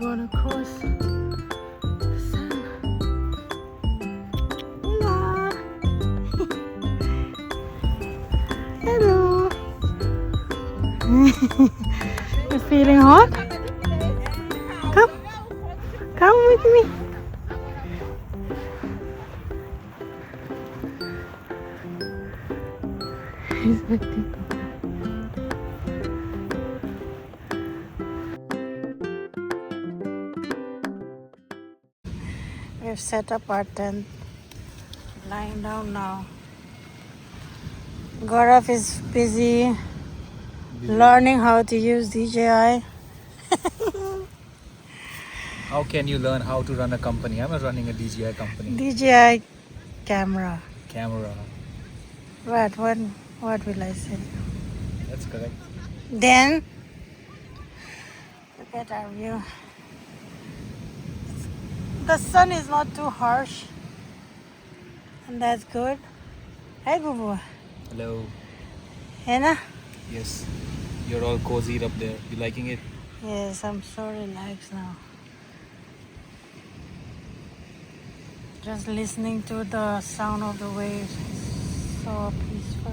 gonna cross the sand. Hola. Hello. You're feeling hot? Come with me. We've set up our tent, lying down now. Gaurav is busy learning how to use DJI. How can you learn how to run a company? I'm running a DJI company. DJI camera. Camera. What will I say? That's correct. Then look at our view. The sun is not too harsh, and that's good. Hey, Bubu. Hello. Hena? Yes. You're all cozied up there. You liking it? Yes, I'm so relaxed now. Just listening to the sound of the waves is so peaceful.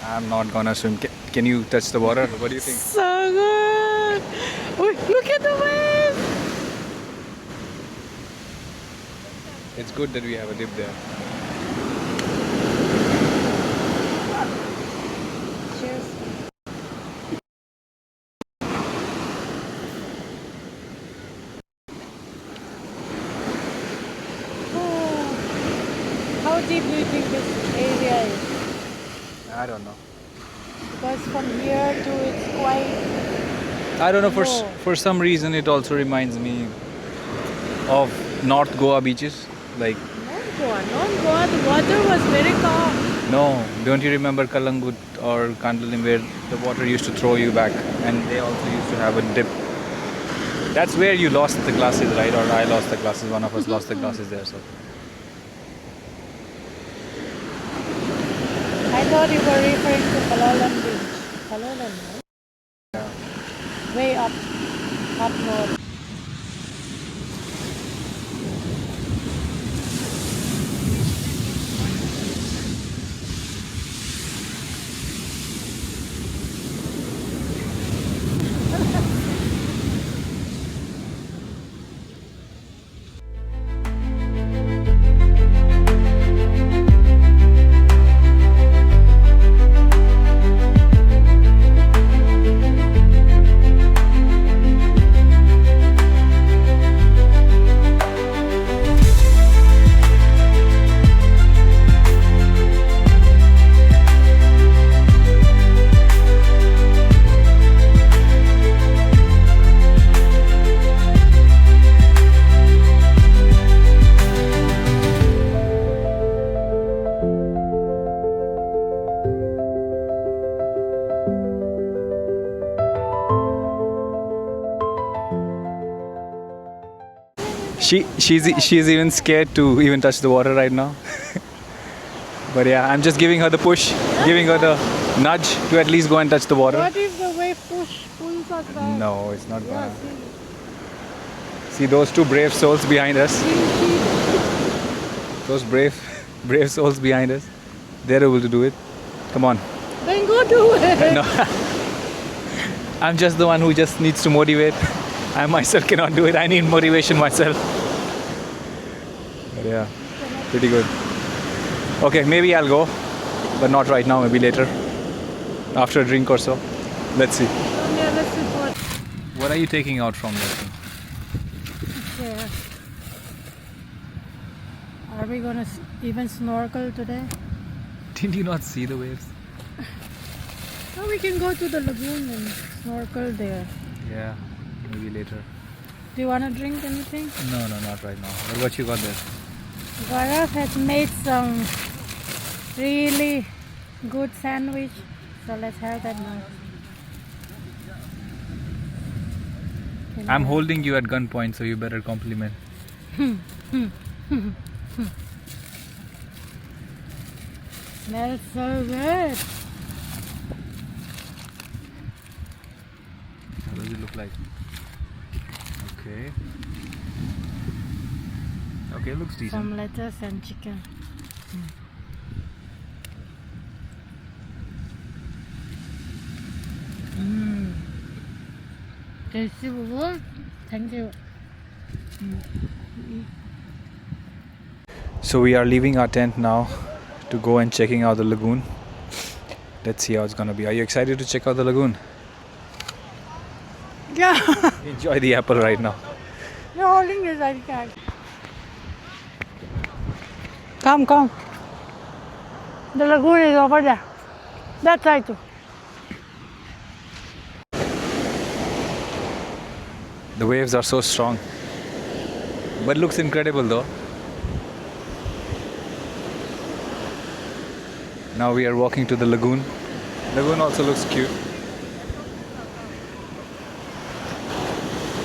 I'm not gonna swim. Can you touch the water? What do you think? So good! Look at the waves! It's good that we have a dip there. Cheers. Oh, how deep do you think this area is? I don't know. Because from here to it's quite I don't know. low. For some reason, it also reminds me of North Goa beaches. Like Non-Goa, the water was very calm. no, don't you remember Kalangut or Kandalim where the water used to throw you back, and they also used to have a dip. That's where you lost the classes, right? Or I lost the classes. One of us lost the classes there. So I thought you were referring to Palalan Beach. Palalan, right? yeah. Way up north. She's even scared to even touch the water right now. But yeah, I'm just giving her the push, giving her the nudge to at least go and touch the water. What if the wave pulls us back? No, it's not gonna. Yeah, See those two brave souls behind us. Those brave souls behind us. They're able to do it. Come on. Then go do it. No. I'm just the one who just needs to motivate. I myself cannot do it. I need motivation myself. But yeah, pretty good. Okay, maybe I'll go, but not right now. Maybe later, after a drink or so. Let's see. Yeah, let's report. What are you taking out from that thing? Yeah. Are we gonna even snorkel today? Did you not see the waves? No, we can go to the lagoon and snorkel there. Yeah, maybe later. Do you want to drink anything? No, not right now. What you got there? Gaurav has made some really good sandwich, so let's have that now. I'm holding you at gunpoint, so you better compliment. Smells so good. How does it look like? Okay. Okay, looks decent. Some lettuce and chicken. Tasty food. Thank you. So we are leaving our tent now to go and checking out the lagoon. Let's see how it's gonna be. Are you excited to check out the lagoon? Yeah. Enjoy the apple right now. You're holding this ID card. Come, come. The lagoon is over there. That side too. The waves are so strong, but looks incredible though. Now we are walking to the lagoon. Lagoon also looks cute.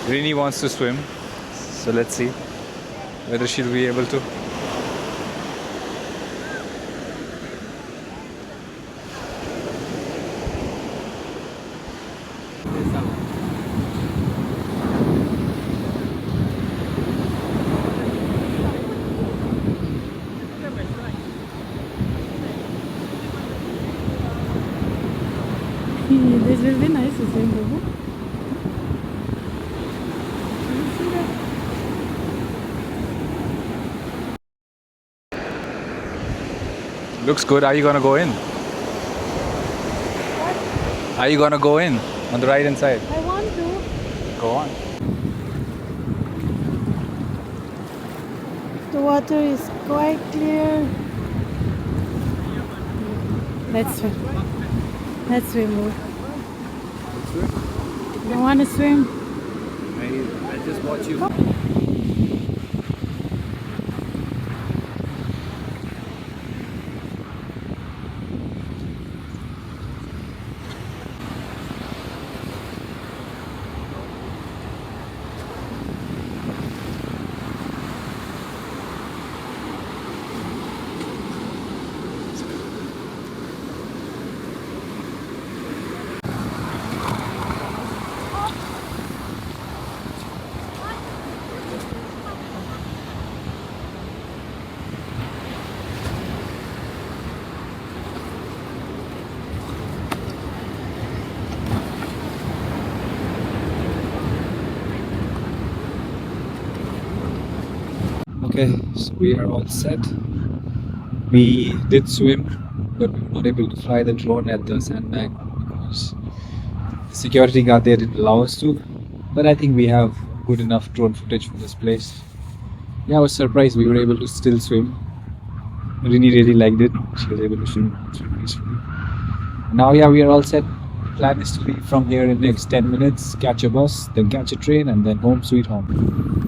Rini wants to swim, so let's see whether she'll be able to. This will be nice to swim, Babu. Looks good. Are you gonna go in? Are you gonna go in on the right hand side? I want to. Go on. The water is quite clear. Let's swim. Let's swim, Babu. You want to swim? I just watch you. Okay, so we are all set. We did swim, but we were not able to fly the drone at the sandbank because the security guard there didn't allow us to. But I think we have good enough drone footage for this place. Yeah, I was surprised we were able to still swim. Rini really liked it. She was able to swim peacefully. Now, yeah, we are all set. Plan is to leave from here in the next 10 minutes, catch a bus, then catch a train, and then home sweet home.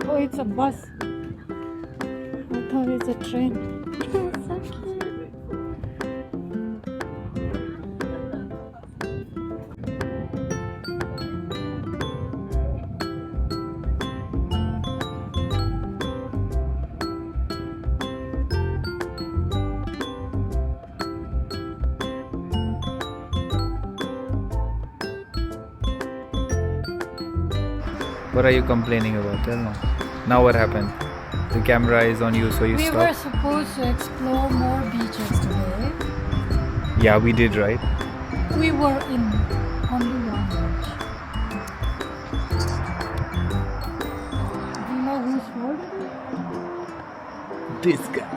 Oh, it's a bus. I thought it's a train. So cute. What are you complaining about? Tell me. Now what happened? The camera is on you, so you We were stop. supposed to explore more beaches today. Yeah, we did, right? We were in only one beach. Do you know whose fault it is? This guy.